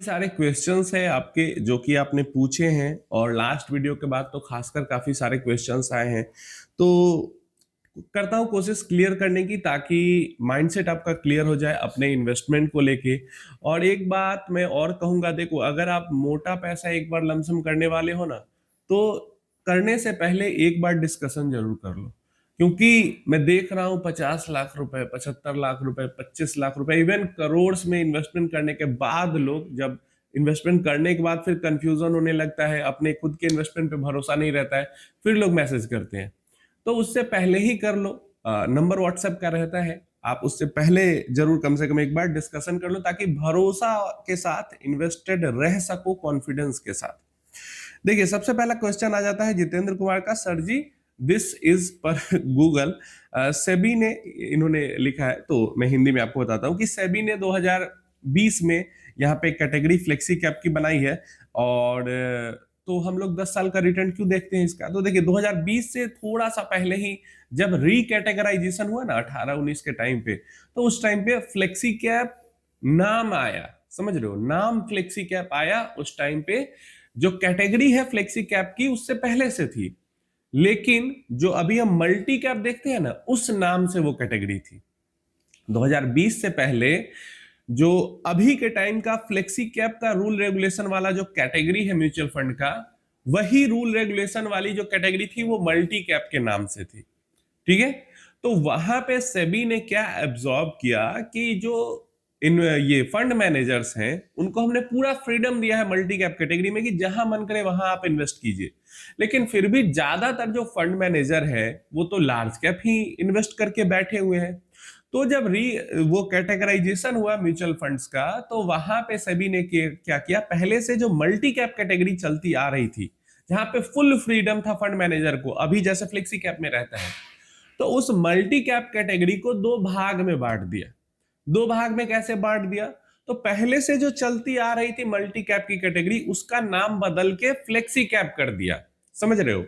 सारे क्वेश्चंस हैं आपके जो कि आपने पूछे हैं और लास्ट वीडियो के बाद तो खासकर काफी सारे क्वेश्चंस आए हैं। तो करता हूँ कोशिश क्लियर करने की ताकि माइंडसेट आपका क्लियर हो जाए अपने इन्वेस्टमेंट को लेके। और एक बात मैं और कहूंगा, देखो अगर आप मोटा पैसा एक बार लमसम करने वाले हो ना, तो करने से पहले एक बार डिस्कशन जरूर कर लो। क्योंकि मैं देख रहा हूँ 50 लाख रुपए, 75 लाख रुपए, 25 लाख रुपए, इवन करोड़ में इन्वेस्टमेंट करने के बाद लोग जब इन्वेस्टमेंट करने के बाद फिर कंफ्यूजन होने लगता है, अपने खुद के इन्वेस्टमेंट पे भरोसा नहीं रहता है, फिर लोग मैसेज करते हैं। तो उससे पहले ही कर लो। नंबर व्हाट्सएप का रहता है, आप उससे पहले जरूर कम से कम एक बार डिस्कशन कर लो ताकि भरोसा के साथ इन्वेस्टेड रह सको, कॉन्फिडेंस के साथ। देखिए सबसे पहला क्वेश्चन आ जाता है जितेंद्र कुमार का, सर जी दिस इज पर गूगल सेबी ने इन्होंने लिखा है, तो मैं हिंदी में आपको बताता हूँ कि सेबी ने 2020 में यहाँ पे कैटेगरी फ्लेक्सी कैप की बनाई है। और तो हम लोग 10 साल का रिटर्न क्यों देखते हैं इसका, तो देखिए 2020 से थोड़ा सा पहले ही जब रीकैटेगराइजेशन हुआ ना 18-19 के टाइम पे, तो उस टाइम पे फ्लेक्सी कैप नाम आया, समझ रहे हो, नाम फ्लेक्सी कैप आया उस टाइम पे। जो कैटेगरी है फ्लेक्सी कैप की उससे पहले से थी, लेकिन जो अभी हम मल्टी कैप देखते हैं ना, उस नाम से वो कैटेगरी थी। 2020 से पहले जो अभी के टाइम का फ्लेक्सी कैप का रूल रेगुलेशन वाला जो कैटेगरी है म्यूचुअल फंड का, वही रूल रेगुलेशन वाली जो कैटेगरी थी वो मल्टी कैप के नाम से थी। ठीक है, तो वहां पे सेबी ने क्या एब्जॉर्ब किया कि जो इन ये फंड मैनेजर्स हैं उनको हमने पूरा फ्रीडम दिया है मल्टी कैप कैटेगरी में कि जहां मन करे वहां आप इन्वेस्ट कीजिए। लेकिन फिर भी ज्यादातर जो फंड मैनेजर है वो तो लार्ज कैप ही इन्वेस्ट करके बैठे हुए हैं। तो जब वो कैटेगराइजेशन हुआ म्यूचुअल फंड्स का, तो वहां पे सेबी ने क्या किया, पहले से जो मल्टी कैप कैटेगरी चलती आ रही थी जहां पे फुल फ्रीडम था फंड मैनेजर को, अभी जैसे फ्लेक्सी कैप में रहता है, तो उस मल्टी कैप कैटेगरी को दो भाग में बांट दिया। दो भाग में कैसे बांट दिया, तो पहले से जो चलती आ रही थी मल्टी कैप की कैटेगरी उसका नाम बदल के फ्लेक्सी कैप कर दिया। समझ रहे हो,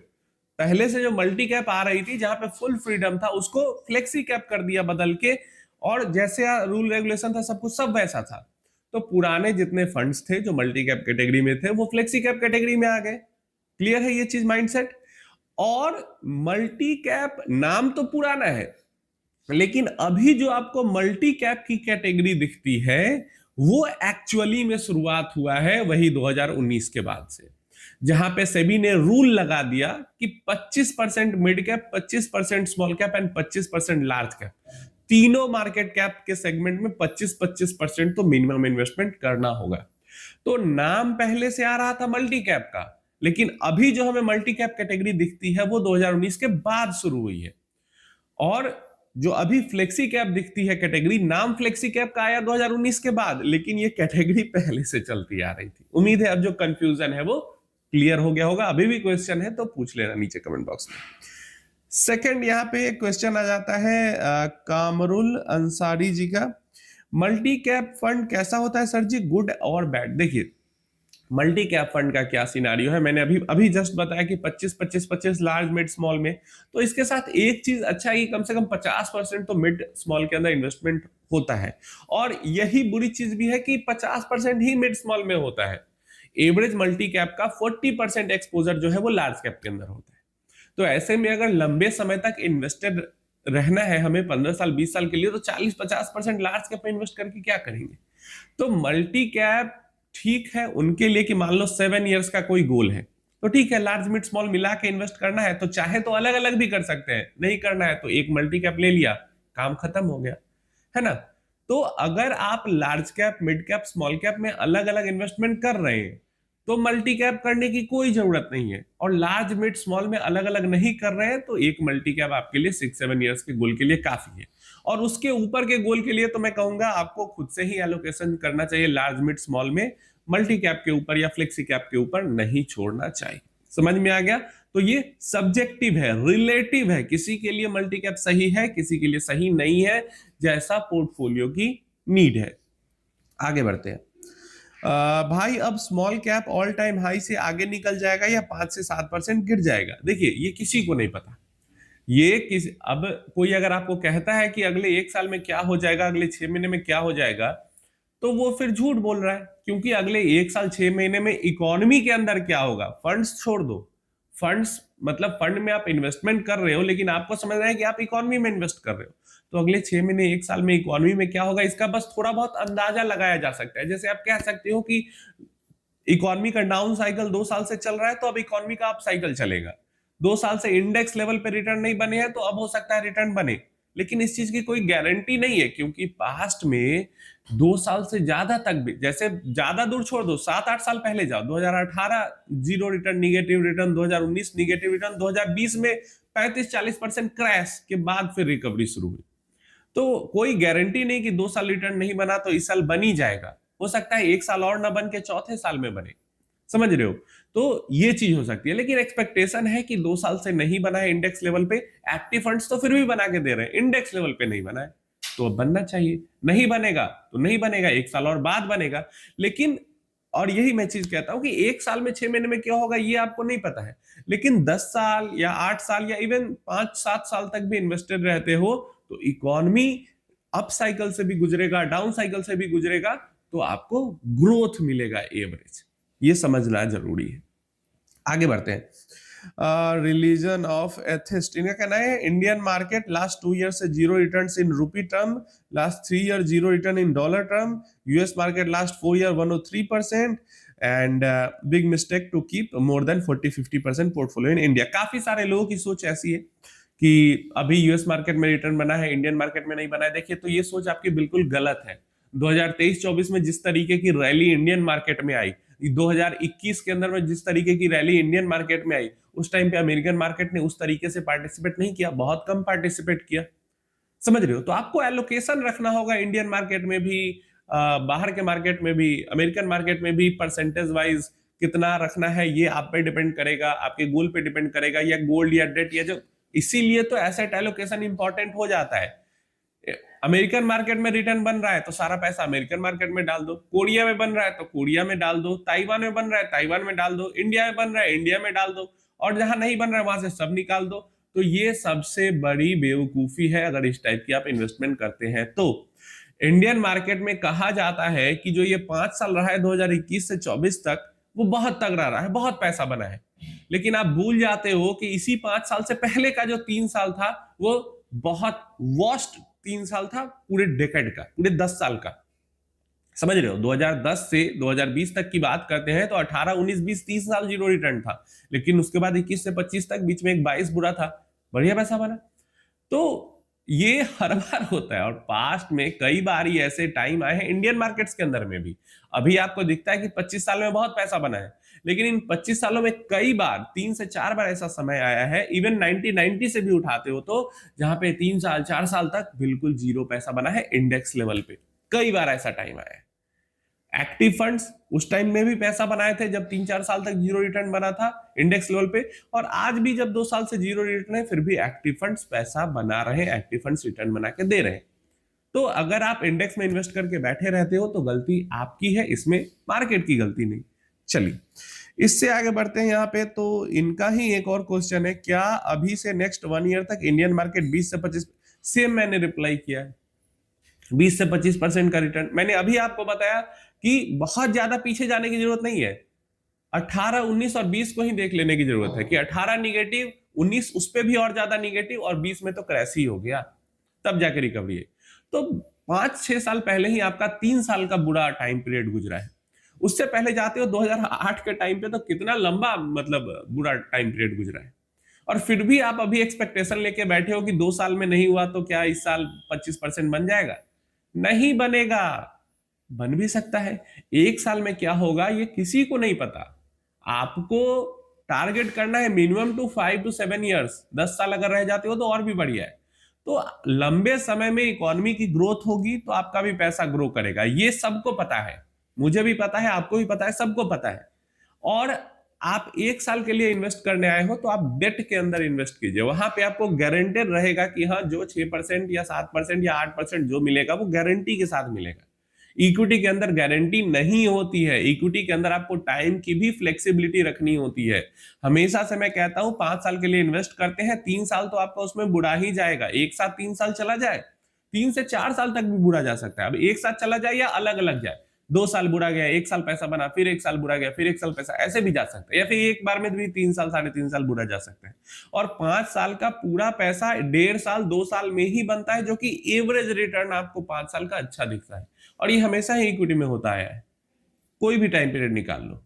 पहले से जो मल्टी कैप आ रही थी जहां पे फुल फ्रीडम था उसको फ्लेक्सी कैप कर दिया बदल के, और जैसे रूल रेगुलेशन था सब कुछ सब वैसा था। तो पुराने जितने फंड्स थे जो मल्टी कैप कैटेगरी में थे वो फ्लेक्सी कैप कैटेगरी में आ गए। क्लियर है ये चीज, माइंडसेट। और मल्टी कैप नाम तो पुराना है, लेकिन अभी जो आपको मल्टी कैप की कैटेगरी दिखती है वो एक्चुअली में शुरुआत हुआ है वही 2019 के बाद से, जहां पे सेबी ने रूल लगा दिया कि 25% mid cap, 25% small cap and 25% large cap, तीनों मार्केट कैप के सेगमेंट में 25-25% तो मिनिमम इन्वेस्टमेंट करना होगा। तो नाम पहले से आ रहा था मल्टी कैप का, लेकिन अभी जो हमें मल्टी कैप कैटेगरी दिखती है वो 2019 के बाद शुरू हुई है। और जो अभी फ्लेक्सी कैप दिखती है कैटेगरी, नाम फ्लेक्सी कैप का आया 2019 के बाद, लेकिन ये कैटेगरी पहले से चलती आ रही थी। उम्मीद है अब जो कंफ्यूजन है वो क्लियर हो गया होगा। अभी भी क्वेश्चन है तो पूछ लेना नीचे कमेंट बॉक्स में। सेकंड यहाँ पे क्वेश्चन आ जाता है कामरुल अंसारी जी का, मल्टी कैप फंड कैसा होता है सर जी, गुड और बैड। देखिए मल्टी कैप फंड का क्या सिनारियो है, मैंने अभी अभी जस्ट बताया कि 25-25-25 लार्ज मिड स्मॉल में। तो इसके साथ एक चीज अच्छा है कि कम से कम 50% तो मिड स्मॉल के अंदर इन्वेस्टमेंट होता है, और यही बुरी चीज भी है कि 50% ही मिड स्मॉल में होता है। एवरेज मल्टी कैप का 40% एक्सपोजर जो है वो लार्ज कैप के अंदर होता है। तो ऐसे में अगर लंबे समय तक इन्वेस्टेड रहना है हमें 15 साल 20 साल के लिए, तो 40-50% लार्ज कैप में इन्वेस्ट करके क्या करेंगे। तो मल्टी कैप ठीक है उनके लिए कि मान लो 7 इयर्स का कोई गोल है, तो ठीक है लार्ज मिड स्मॉल मिला के इन्वेस्ट करना है तो चाहे तो अलग अलग भी कर सकते हैं, नहीं करना है तो एक मल्टी कैप ले लिया, काम खत्म हो गया, है ना। तो अगर आप large cap mid cap small cap में अलग अलग इन्वेस्टमेंट कर रहे हैं तो मल्टी कैप करने की कोई जरूरत नहीं है, और लार्ज मिड स्मॉल में अलग अलग नहीं कर रहे हैं तो एक मल्टी कैप आपके लिए 6-7 इयर्स के गोल के लिए काफी है। और उसके ऊपर के गोल के लिए तो मैं कहूंगा आपको खुद से ही एलोकेशन करना चाहिए, लार्ज मिड स्मॉल में मल्टी कैप के ऊपर या फ्लेक्सी कैप के ऊपर नहीं छोड़ना चाहिए। समझ में आ गया। तो ये सब्जेक्टिव है, रिलेटिव है, किसी के लिए मल्टी कैप सही है किसी के लिए सही नहीं है, जैसा पोर्टफोलियो की नीड है। आगे बढ़ते हैं। भाई अब small cap all time high से आगे निकल जाएगा या 5 से 7% गिर जाएगा। देखिए ये किसी को नहीं पता, ये किसी, अब कोई अगर आपको कहता है कि अगले 1 साल में क्या हो जाएगा, अगले 6 महीने में क्या हो जाएगा, तो वो फिर झूठ बोल रहा है, क्योंकि अगले 1 साल 6 महीने में इकोनॉमी के अंदर क्या होगा, फंड्स छोड़ दो, फंड्स मतलब फंड में आप इन्वेस्टमेंट कर रहे हो, लेकिन आपको समझना है कि आप इकोनॉमी में इन्वेस्ट कर रहे हो, तो अगले 6 महीने 1 साल में इकोनॉमी में क्या होगा, इसका बस थोड़ा बहुत अंदाजा लगाया जा सकता है। जैसे आप कह सकते हो कि इकोनॉमी का डाउन साइकिल 2 साल से चल रहा है, तो अब इकोनॉमी का अप साइकिल चलेगा। 2 साल से इंडेक्स लेवल पे रिटर्न नहीं बने हैं, तो अब हो सकता है रिटर्न बने, लेकिन इस चीज की कोई गारंटी नहीं है, क्योंकि पास्ट में 2 साल से ज्यादा तक भी, जैसे ज्यादा दूर छोड़ दो, 7-8 साल पहले जाओ, 2018 zero return, negative return, 2019 negative return, 2020 में 35-40% क्रैश के बाद फिर रिकवरी शुरू हुई। तो कोई गारंटी नहीं कि 2 साल रिटर्न नहीं बना तो इस साल बन ही जाएगा, हो सकता है 1 साल और ना बन के चौथे साल में बने, समझ रहे हो? तो ये चीज हो सकती है, लेकिन एक्सपेक्टेशन है कि 2 साल से नहीं बना है इंडेक्स लेवल पे, एक्टिव फंड्स तो फिर भी बना के दे रहे हैं, इंडेक्स लेवल पे नहीं बना है, तो अब बनना चाहिए। नहीं बनेगा तो नहीं बनेगा, 1 साल और बाद बनेगा। लेकिन और यही मैं चीज कहता हूं कि 1 साल में 6 महीने में क्या होगा ये आपको नहीं पता है, लेकिन 10 साल या 8 साल या इवन 5-7 साल तक भी इन्वेस्टेड रहते हो, तो इकोनॉमी अप साइकिल से भी गुजरेगा, डाउन साइकिल से भी गुजरेगा, तो आपको ग्रोथ मिलेगा एवरेज, ये समझना जरूरी है। आगे बढ़ते हैं। रिलीजन ऑफ एथिस्ट, इनका कहना है इंडियन मार्केट लास्ट 2 ईयर से zero return in rupee term, last 3 year zero return in dollar term, US market last 4 year 103%, and big mistake to keep more than 40-50% portfolio in India. काफी सारे लोगों की सोच ऐसी है कि अभी यूएस मार्केट में रिटर्न बना है, इंडियन मार्केट में नहीं बना है। देखिए, तो ये सोच आपकी बिल्कुल गलत है। 2023-24 में जिस तरीके की रैली इंडियन मार्केट में आई, 2021 के अंदर में जिस तरीके की रैली इंडियन मार्केट में आई, उस टाइम पे अमेरिकन मार्केट ने उस तरीके से पार्टिसिपेट नहीं किया, बहुत कम पार्टिसिपेट किया, समझ रहे हो? तो आपको एलोकेशन रखना होगा इंडियन मार्केट में भी, बाहर के मार्केट में भी, अमेरिकन मार्केट में भी, परसेंटेज वाइज कितना रखना है ये आप पे डिपेंड करेगा, आपके गोल पे डिपेंड करेगा, या गोल्ड या डेट या जो, इसीलिए तो एसेट एलोकेशन इंपॉर्टेंट हो जाता है। अमेरिकन मार्केट में रिटर्न बन रहा है तो सारा पैसा अमेरिकन मार्केट में डाल दो, कोरिया में बन रहा है तो कोरिया में डाल दो, ताइवान में बन रहा है ताइवान में डाल दो, इंडिया में बन रहा है इंडिया में डाल दो, और जहां नहीं बन रहा है वहां से सब निकाल दो। तो ये सबसे बड़ी बेवकूफी है अगर इस टाइप की आप इन्वेस्टमेंट करते हैं तो। इंडियन मार्केट में कहा जाता है कि जो ये 5 साल रहा है 2021 से 24 तक, वो बहुत तगड़ा रहा है, बहुत पैसा बना है, लेकिन आप भूल जाते हो कि इसी 5 साल से पहले का जो 3 साल था वो बहुत वर्स्ट 3 साल था पूरे डेकेड का, पूरे 10 साल का, समझ रहे हो? 2010 से 2020 तक की बात करते हैं तो 18, 19, 20, 30 साल जीरो रिटर्न था, लेकिन उसके बाद 21 से 25 तक बीच में एक 22 बुरा था, बढ़िया पैसा बना। तो ये हर बार होता है, और पास्ट में कई बार ही ऐसे टाइम आए हैं इंडियन मार्केट्स के अंदर में भी। अभी आपको दिखता है कि 25 साल में बहुत पैसा बना है, लेकिन इन 25 सालों में कई बार 3 से 4 बार ऐसा समय आया है, इवन 1990 से भी उठाते हो तो, जहां पे 3 साल 4 साल तक बिल्कुल जीरो पैसा बना है इंडेक्स लेवल पे। कई बार ऐसा टाइम आया है। एक्टिव फंड्स उस टाइम में भी पैसा बनाए थे जब 3-4 साल तक जीरो रिटर्न बना था इंडेक्स लेवल पे, और आज भी जब 2 साल से जीरो रिटर्न है फिर भी एक्टिव फंड्स पैसा बना रहे हैं, एक्टिव फंड्स रिटर्न बना के दे रहे हैं। तो अगर आप इंडेक्स में इन्वेस्ट करके बैठे रहते हो तो गलती आपकी है, इसमें मार्केट की गलती नहीं। चलिए इससे आगे बढ़ते हैं यहाँ पे। तो इनका ही एक और क्वेश्चन है, क्या अभी से नेक्स्ट 1 ईयर तक इंडियन मार्केट 20 से 25, सेम मैंने रिप्लाई किया है, 20 से 25% का रिटर्न। मैंने अभी आपको बताया कि बहुत ज्यादा पीछे जाने की जरूरत नहीं है, 18, 19 और 20 को ही देख लेने की जरूरत है कि 18 निगेटिव, 19 उस पे भी और ज्यादा निगेटिव, और 20 में तो क्रैश ही हो गया, तब जाके रिकवरी है। तो 5-6 साल पहले ही आपका 3 साल का बुरा टाइम पीरियड गुजरा है। उससे पहले जाते हो 2008 के टाइम पे, तो कितना लंबा मतलब बुरा टाइम पीरियड गुजरा है, और फिर भी आप अभी एक्सपेक्टेशन लेके बैठे हो कि 2 साल में नहीं हुआ तो क्या इस साल 25% बन जाएगा? नहीं बनेगा। बन भी सकता है, 1 साल में क्या होगा ये किसी को नहीं पता। आपको टारगेट करना है मिनिमम टू 5 to 7 ईयर्स। 10 साल अगर रह जाते हो तो और भी बढ़िया है। तो लंबे समय में इकोनॉमी की ग्रोथ होगी तो आपका भी पैसा ग्रो करेगा, ये सबको पता है, मुझे भी पता है, आपको भी पता है, सबको पता है। और आप 1 साल के लिए इन्वेस्ट करने आए हो तो आप डेट के अंदर इन्वेस्ट कीजिए, वहां पे आपको गारंटेड रहेगा कि हाँ, जो 6% या 7% या 8% जो मिलेगा वो गारंटी के साथ मिलेगा। इक्विटी के अंदर गारंटी नहीं होती है, इक्विटी के अंदर आपको टाइम की भी फ्लेक्सिबिलिटी रखनी होती है। हमेशा से मैं कहता हूं 5 साल के लिए इन्वेस्ट करते हैं, 3 साल तो आपका उसमें बुढ़ा ही जाएगा, एक साथ 3 साल चला जाए, 3 से 4 साल तक भी बुरा जा सकता है। अब एक साथ चला जाए या अलग अलग जाए, 2 साल बुरा गया, 1 साल पैसा बना, फिर 1 साल बुरा गया, फिर 1 साल पैसा, ऐसे भी जा सकता है, या फिर एक बार में भी 3 साल 3.5 साल बुरा जा सकता है। और 5 साल का पूरा पैसा 1.5 साल 2 साल में ही बनता है, जो कि एवरेज रिटर्न आपको 5 साल का अच्छा दिखता है। और ये हमेशा ही इक्विटी में होता है, कोई भी टाइम पीरियड निकाल लो,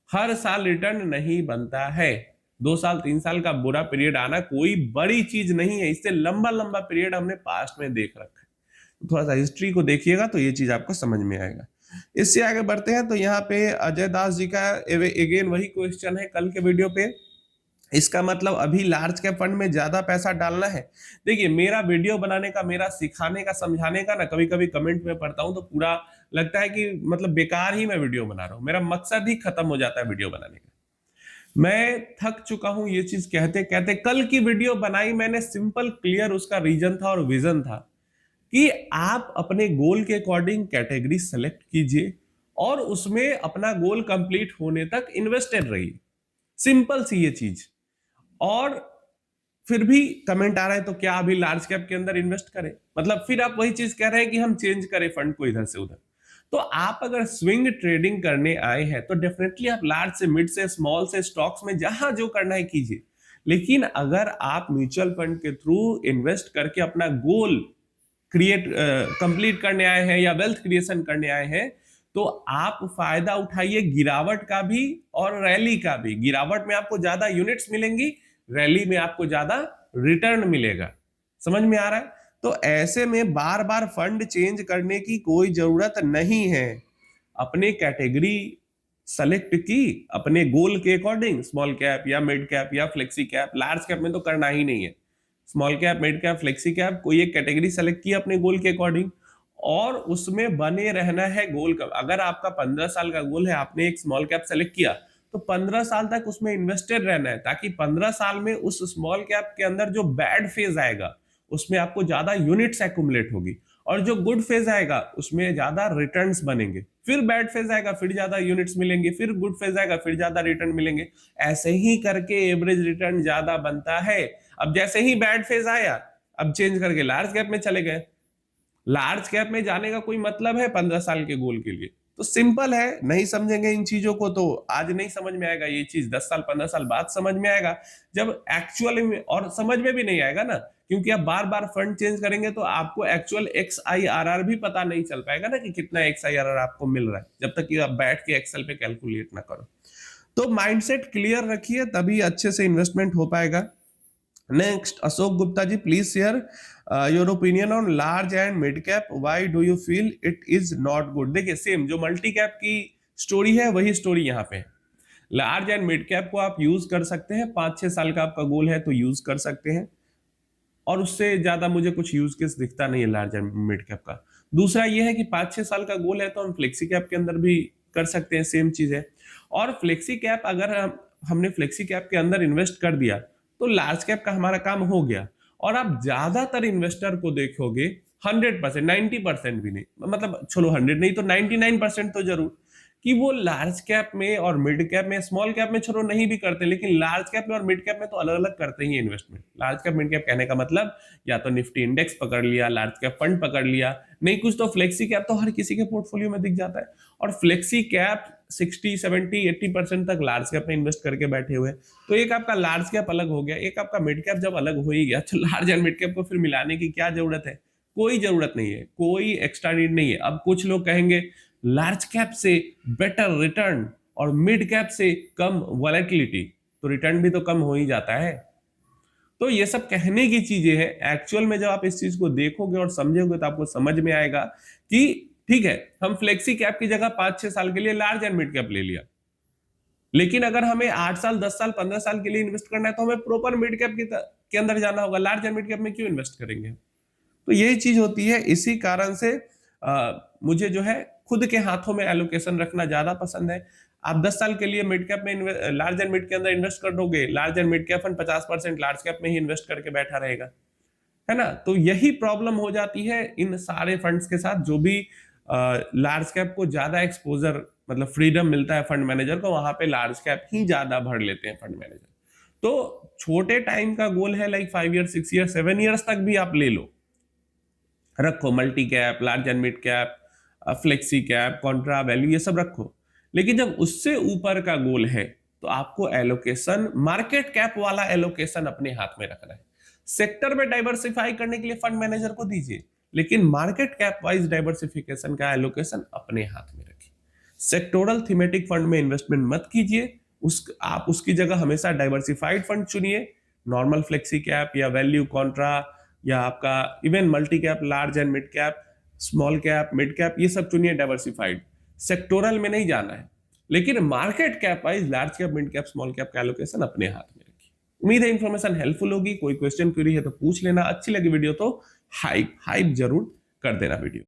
हर साल रिटर्न नहीं बनता है। 2 साल 3 साल का बुरा पीरियड आना कोई बड़ी चीज नहीं है, इससे लंबा लंबा पीरियड हमने पास्ट में देख रखा है। तो थोड़ा सा हिस्ट्री को देखिएगा तो ये चीज आपको समझ में आएगा। इससे आगे बढ़ते हैं तो यहाँ पे अजय दास जी का अगेन वही क्वेश्चन है कल के वीडियो पे, इसका मतलब अभी लार्ज कैप फंड में ज्यादा पैसा डालना है। देखिए, मेरा वीडियो बनाने का, मेरा सिखाने का, समझाने का ना, कभी कभी कमेंट में पढ़ता हूं तो पूरा लगता है कि मतलब बेकार ही मैं वीडियो बना रहा हूं, मेरा मकसद ही खत्म हो जाता है वीडियो बनाने का। मैं थक चुका हूं ये चीज कहते कहते। कल की वीडियो बनाई मैंने सिंपल क्लियर, उसका रीजन था और विजन था कि आप अपने गोल के अकॉर्डिंग कैटेगरी सेलेक्ट कीजिए और उसमें अपना गोल कंप्लीट होने तक इन्वेस्टेड रहिए। सिंपल सी ये चीज। और फिर भी कमेंट आ रहा है तो क्या अभी लार्ज कैप के अंदर इन्वेस्ट करें, मतलब फिर आप वही चीज कह रहे हैं कि हम चेंज करें फंड को इधर से उधर। तो आप अगर स्विंग ट्रेडिंग करने आए हैं तो डेफिनेटली आप लार्ज से, मिड से, स्मॉल से, स्टॉक्स में जहां जो करना है कीजिए। लेकिन अगर आप म्यूचुअल फंड के थ्रू इन्वेस्ट करके अपना गोल कंप्लीट करने आए हैं या वेल्थ क्रिएशन करने आए हैं, तो आप फायदा उठाइए गिरावट का भी और रैली का भी। गिरावट में आपको ज्यादा यूनिट्स मिलेंगी, रैली में आपको ज्यादा रिटर्न मिलेगा। समझ में आ रहा है? तो ऐसे में बार बार फंड चेंज करने की कोई जरूरत नहीं है। अपने कैटेगरी सेलेक्ट की अपने गोल के अकॉर्डिंग, स्मॉल कैप या मिड कैप या फ्लेक्सी कैप, लार्ज कैप में तो करना ही नहीं है। Small cap, mid cap, flexi cap, कोई एक कैटेगरी सेलेक्ट की अपने गोल के अकॉर्डिंग और उसमें बने रहना है गोल का। अगर आपका 15 साल का गोल है, आपने एक स्मॉल कैप सेलेक्ट किया तो 15 साल तक उसमें इन्वेस्टेड रहना है, ताकि 15 साल में उस स्मॉल कैप के अंदर जो बैड फेज आएगा उसमें आपको ज्यादा यूनिट्स एक्युमुलेट होगी, और जो गुड फेज आएगा उसमें ज्यादा रिटर्न्स बनेंगे। फिर बैड फेज आएगा, फिर ज्यादा यूनिट्स मिलेंगे, फिर गुड फेज आएगा, फिर ज्यादा रिटर्न मिलेंगे। ऐसे ही करके एवरेज रिटर्न ज्यादा बनता है। अब जैसे ही बैड फेज आया, अब चेंज करके लार्ज कैप में चले गए। लार्ज कैप में जाने का कोई मतलब है 15 साल के गोल के लिए? तो सिंपल है, नहीं समझेंगे इन चीजों को तो आज नहीं समझ में आएगा। ये चीज 10 साल 15 साल बाद समझ में आएगा, जब एक्चुअल में, और समझ में भी नहीं आएगा ना, क्योंकि आप बार बार फंड चेंज करेंगे तो आपको एक्चुअल XIRR भी पता नहीं चल पाएगा ना कि कितना XIRR आपको मिल रहा है, जब तक कि आप बैठ के एक्सेल पे कैलकुलेट ना करो। तो माइंडसेट क्लियर रखिए, तभी अच्छे से इन्वेस्टमेंट हो पाएगा। Next, Ashok Gupta ji, please share your opinion on large and mid cap, why do you feel it is not good. देखिए, सेम जो मल्टी कैप की स्टोरी है वही स्टोरी यहाँ पे है। लार्ज एंड मिड कैप को आप यूज कर सकते हैं, 5-6 साल का आपका गोल है तो यूज कर सकते हैं, और उससे ज्यादा मुझे कुछ यूज केस दिखता नहीं है लार्ज एंड मिड कैप का। दूसरा ये है कि 5-6 साल का गोल है तो हम फ्लेक्सी कैप के अंदर भी कर सकते हैं, सेम चीज है। और फ्लेक्सी कैप अगर हमने फ्लेक्सी कैप के अंदर इन्वेस्ट कर दिया तो लार्ज कैप का हमारा काम हो गया। और आप ज्यादातर इन्वेस्टर को देखोगे 100%, 90% भी नहीं, मतलब चलो 100 नहीं तो 99% तो जरूर, कि वो लार्ज कैप में और मिड कैप में, स्मॉल कैप में चलो नहीं भी करते, लेकिन लार्ज कैप में और मिड कैप में तो अलग अलग करते ही investment. Large cap mid cap कहने का मतलब या तो निफ्टी इंडेक्स पकड़ लिया, लार्ज कैप फंड पकड़ लिया, नहीं कुछ तो फ्लेक्सी कैप तो हर किसी के पोर्टफोलियो में दिख जाता है। और फ्लेक्सी कैप 60, 70, 80% तक लार्ज कैप में इन्वेस्ट करके बैठे हुए। तो एक आपका लार्ज कैप अलग हो गया, एक आपका मिड कैप जब अलग हो ही गया तो लार्ज एंड मिड कैप को फिर मिलाने की क्या जरूरत है? कोई जरूरत नहीं है, कोई एक्स्ट्रा नीड नहीं है। अब कुछ लोग कहेंगे लार्ज कैप से बेटर रिटर्न और मिड कैप से कम वॉलेटिलिटी, तो रिटर्न भी तो कम हो ही जाता है। तो ये सब कहने की चीजें हैं, एक्चुअल में जब आप इस चीज को देखोगे और समझोगे तो आपको समझ में आएगा कि ठीक है, हम फ्लेक्सी कैप की जगह 5-6 साल के लिए लार्ज एंड मिड कैप ले लिया, लेकिन अगर हमें 8 साल 10 साल 15 साल के लिए इन्वेस्ट करना है तो हमें प्रॉपर मिड कैप के अंदर जाना होगा। लार्ज एंड मिड कैप में क्यों इन्वेस्ट करेंगे? तो यही चीज होती है। इसी कारण से मुझे जो है खुद के हाथों में एलोकेशन रखना ज्यादा पसंद है। आप 10 साल के लिए मिड कैप में, लार्ज एंड मिड के अंदर इन्वेस्ट कर दोगे, large and mid cap fund 50% large cap में ही इन्वेस्ट करके बैठा रहेगा, है ना? तो यही प्रॉब्लम हो जाती है इन सारे फंड्स के साथ। जो भी लार्ज कैप को ज्यादा एक्सपोजर, मतलब फ्रीडम मिलता है फंड मैनेजर को, वहां पे लार्ज कैप ही ज्यादा भर लेते हैं फंड मैनेजर। तो छोटे टाइम का गोल है, लाइक 5 ईयर, 6 ईयर, 7 ईयर्स तक भी आप ले लो, रखो, multi cap, large and mid cap, flexi cap, Contra value, ये सब रखो। लेकिन जब उससे ऊपर का गोल है तो आपको एलोकेशन मार्केट कैप वाला एलोकेशन अपने हाथ में रखना है। सेक्टर में डाइवर्सिफाई करने के लिए फंड मैनेजर को दीजिए, लेकिन मार्केट कैप वाइज डाइवर्सिफिकेशन का एलोकेशन अपने हाथ में रखिए। सेक्टोरल थीमेटिक फंड में इन्वेस्टमेंट मत कीजिए, आप उसकी जगह हमेशा डाइवर्सिफाइड फंड चुनिए, नॉर्मल फ्लेक्सी कैप या वैल्यू कॉन्ट्रा या आपका even multi cap, large and mid cap, small cap, mid cap, ये सब चुनिए डाइवर्सिफाइड। सेक्टोरल में नहीं जाना है, लेकिन market cap wise large cap, mid cap, small cap का एलोकेशन अपने हाथ में रखिए। उम्मीद है इंफॉर्मेशन हेल्पफुल होगी। कोई क्वेश्चन क्वेरी है तो पूछ लेना। अच्छी लगी वीडियो तो हाइप जरूर कर देना वीडियो।